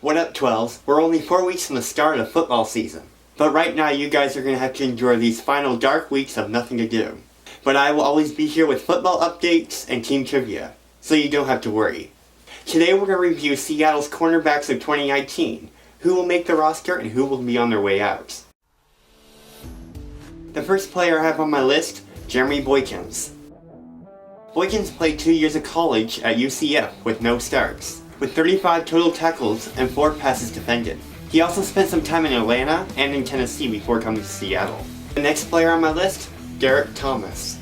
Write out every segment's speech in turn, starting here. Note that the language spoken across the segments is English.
What up, 12s? We're only 4 weeks from the start of football season. But right now you guys are going to have to endure these final dark weeks of nothing to do. But I will always be here with football updates and team trivia, so you don't have to worry. Today we're going to review Seattle's cornerbacks of 2019, who will make the roster and who will be on their way out. The first player I have on my list, Jeremy Boykins. Boykins played 2 years of college at UCF with no starts, with 35 total tackles and 4 passes defended. He also spent some time in Atlanta and in Tennessee before coming to Seattle. The next player on my list, Derek Thomas.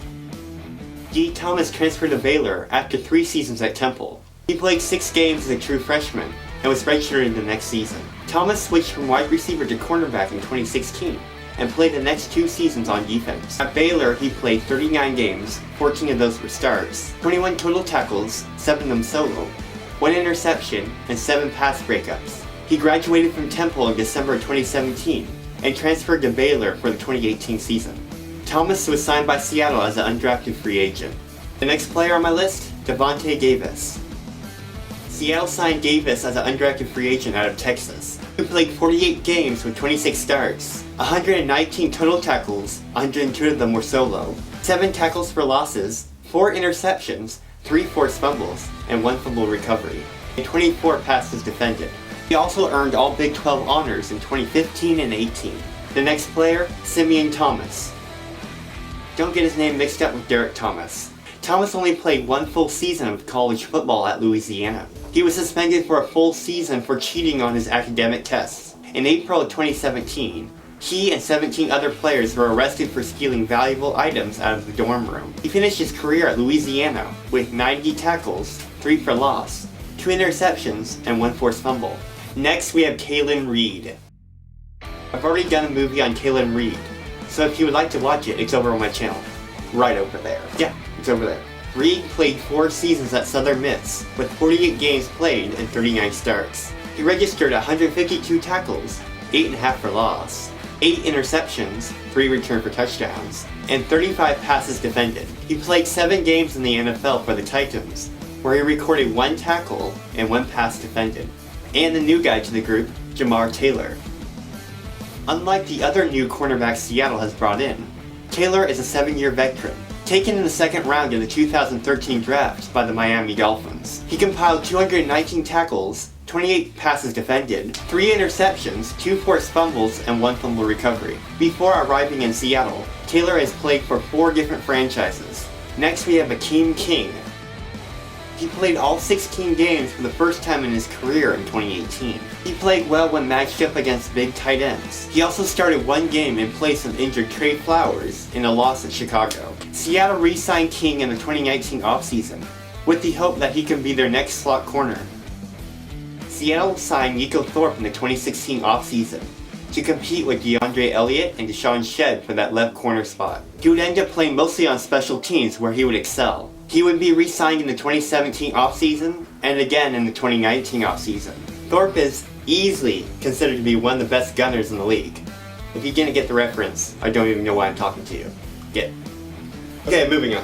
D. Thomas transferred to Baylor after 3 seasons at Temple. He played 6 games as a true freshman and was redshirted the next season. Thomas switched from wide receiver to cornerback in 2016 and played the next 2 seasons on defense. At Baylor, he played 39 games, 14 of those were starts, 21 total tackles, 7 of them solo, 1 interception, and 7 pass breakups. He graduated from Temple in December of 2017 and transferred to Baylor for the 2018 season. Thomas was signed by Seattle as an undrafted free agent. The next player on my list, Devontae Davis. Seattle signed Davis as an undrafted free agent out of Texas. He played 48 games with 26 starts, 119 total tackles, 102 of them were solo, 7 tackles for losses, 4 interceptions, 3 forced fumbles, and 1 fumble recovery, and 24 passes defended. He also earned all Big 12 honors in 2015 and 18. The next player, Simeon Thomas. Don't get his name mixed up with Derek Thomas. Thomas only played 1 full season of college football at Louisiana. He was suspended for a full season for cheating on his academic tests. In April of 2017, he and 17 other players were arrested for stealing valuable items out of the dorm room. He finished his career at Louisiana with 90 tackles, 3 for loss, 2 interceptions, and 1 forced fumble. Next we have Kalen Reed. I've already done a movie on Kalen Reed, so if you would like to watch it, it's over on my channel. Right over there. Yeah, it's over there. Reed played 4 seasons at Southern Miss, with 48 games played and 39 starts. He registered 152 tackles, 8.5 for loss, 8 interceptions, 3 returned for touchdowns, and 35 passes defended. He played 7 games in the NFL for the Titans, where he recorded 1 tackle and 1 pass defended. And the new guy to the group, Jamar Taylor. Unlike the other new cornerbacks Seattle has brought in, Taylor is a 7-year veteran, taken in the 2nd round in the 2013 draft by the Miami Dolphins. He compiled 219 tackles, 28 passes defended, 3 interceptions, 2 forced fumbles, and 1 fumble recovery. Before arriving in Seattle, Taylor has played for 4 different franchises. Next we have Akeem King. He played all 16 games for the first time in his career in 2018. He played well when matched up against big tight ends. He also started 1 game in place of injured Trey Flowers in a loss at Chicago. Seattle re-signed King in the 2019 offseason, with the hope that he can be their next slot corner. Seattle signed Nico Thorpe in the 2016 offseason to compete with DeAndre Elliott and Deshaun Shedd for that left corner spot. He would end up playing mostly on special teams where he would excel. He would be re-signed in the 2017 offseason and again in the 2019 offseason. Thorpe is easily considered to be one of the best gunners in the league. If you didn't get the reference, I don't even know why I'm talking to you. Get it. Okay, moving on.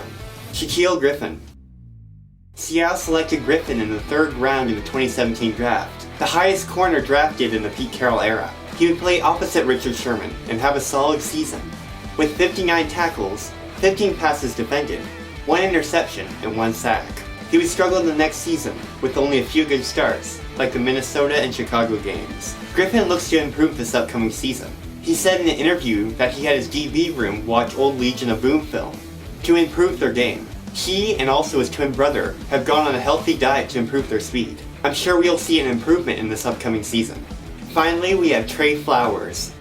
Shaquill Griffin. Seattle selected Griffin in the 3rd round in the 2017 draft, the highest corner drafted in the Pete Carroll era. He would play opposite Richard Sherman and have a solid season, with 59 tackles, 15 passes defended, 1 interception, and 1 sack. He would struggle in the next season, with only a few good starts, like the Minnesota and Chicago games. Griffin looks to improve this upcoming season. He said in an interview that he had his DB room watch old Legion of Boom film to improve their game. He and also his twin brother have gone on a healthy diet to improve their speed. I'm sure we'll see an improvement in this upcoming season. Finally, we have Trey Flowers.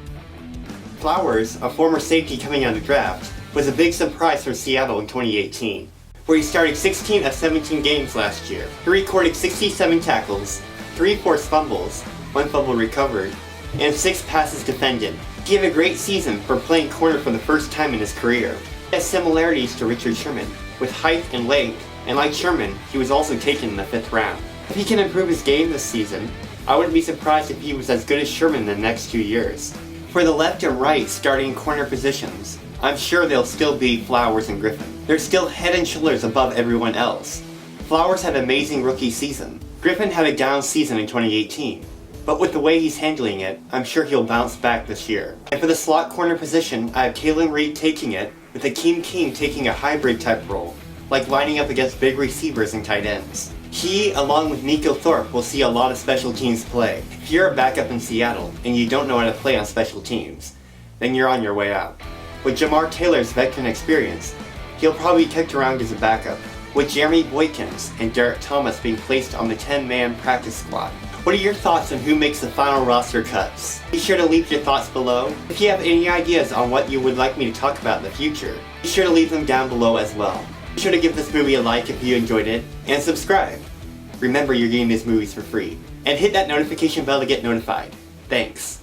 Flowers, a former safety coming out of the draft, was a big surprise for Seattle in 2018, where he started 16 of 17 games last year. He recorded 67 tackles, 3 forced fumbles, 1 fumble recovered, and 6 passes defended. He had a great season for playing corner for the first time in his career. He has similarities to Richard Sherman, with height and length, and like Sherman, he was also taken in the 5th round. If he can improve his game this season, I wouldn't be surprised if he was as good as Sherman in the next 2 years. For the left and right starting corner positions, I'm sure they'll still be Flowers and Griffin. They're still head and shoulders above everyone else. Flowers had an amazing rookie season. Griffin had a down season in 2018. but with the way he's handling it, I'm sure he'll bounce back this year. And for the slot corner position, I have Kalen Reed taking it, with Akeem King taking a hybrid type role, like lining up against big receivers and tight ends. He, along with Nico Thorpe, will see a lot of special teams play. If you're a backup in Seattle and you don't know how to play on special teams, then you're on your way out. With Jamar Taylor's veteran experience, he'll probably be kicked around as a backup, with Jeremy Boykins and Derek Thomas being placed on the 10-man practice squad. What are your thoughts on who makes the final roster cuts? Be sure to leave your thoughts below. If you have any ideas on what you would like me to talk about in the future, be sure to leave them down below as well. Be sure to give this movie a like if you enjoyed it, and subscribe. Remember, you're getting these movies for free. And hit that notification bell to get notified. Thanks.